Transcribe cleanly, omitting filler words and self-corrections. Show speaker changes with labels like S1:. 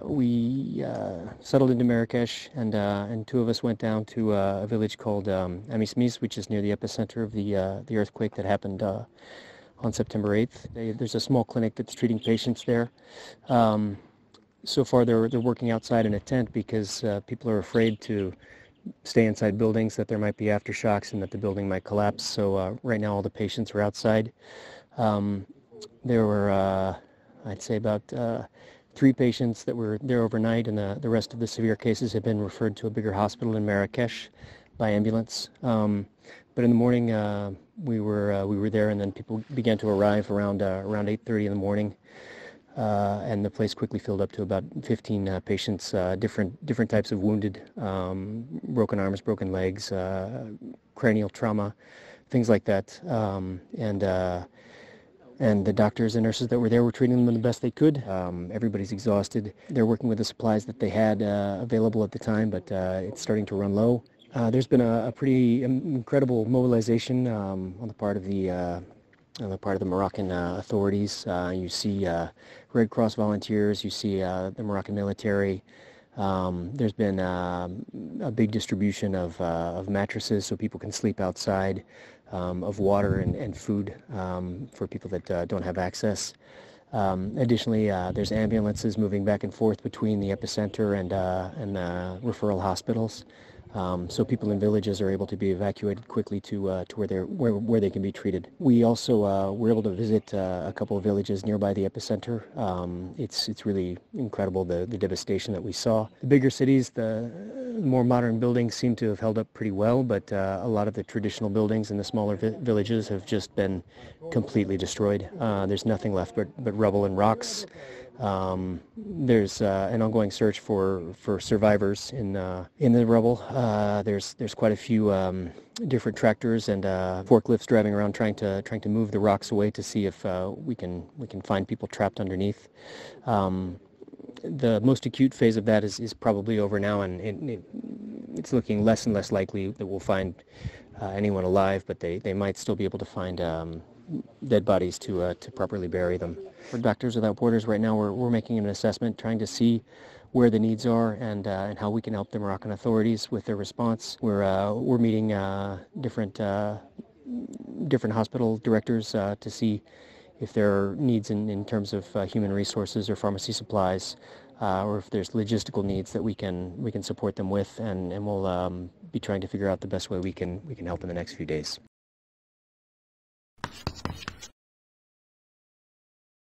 S1: We settled into Marrakesh, and two of us went down to a village called Amismis, which is near the epicenter of the earthquake that happened on September 8th. There's a small clinic that's treating patients there. So far, they're working outside in a tent because people are afraid to stay inside buildings, that there might be aftershocks and that the building might collapse. So right now, all the patients are outside. There were, I'd say, about 3 patients that were there overnight, and the rest of the severe cases have been referred to a bigger hospital in Marrakesh by ambulance. But in the morning, we were there, and then people began to arrive around 8:30 in the morning, and the place quickly filled up to about 15 patients, different types of wounded, broken arms, broken legs, cranial trauma, things like that, and the doctors and nurses that were there were treating them the best they could. Everybody's exhausted. They're working with the supplies that they had available at the time, but it's starting to run low. There's been a pretty incredible mobilization on the part of the Moroccan authorities. You see Red Cross volunteers. You see the Moroccan military. There's been a big distribution of mattresses so people can sleep outside, of water and food for people that don't have access. Additionally, there's ambulances moving back and forth between the epicenter and the referral hospitals. So people in villages are able to be evacuated quickly to where they can be treated. We also were able to visit a couple of villages nearby the epicenter. It's really incredible the devastation that we saw. The bigger cities, the more modern buildings seem to have held up pretty well, but a lot of the traditional buildings in the smaller villages have just been completely destroyed. There's nothing left but rubble and rocks. There's an ongoing search for survivors in the rubble. There's quite a few different tractors and forklifts driving around trying to move the rocks away to see if we can find people trapped underneath. The most acute phase of that is probably over now, and it's looking less and less likely that we'll find anyone alive, but they might still be able to find dead bodies to properly bury them. For Doctors Without Borders, right now we're making an assessment, trying to see where the needs are and how we can help the Moroccan authorities with their response. We're meeting different hospital directors to see if there are needs in terms of human resources or pharmacy supplies, or if there's logistical needs that we can support them with, and we'll be trying to figure out the best way we can help in the next few days.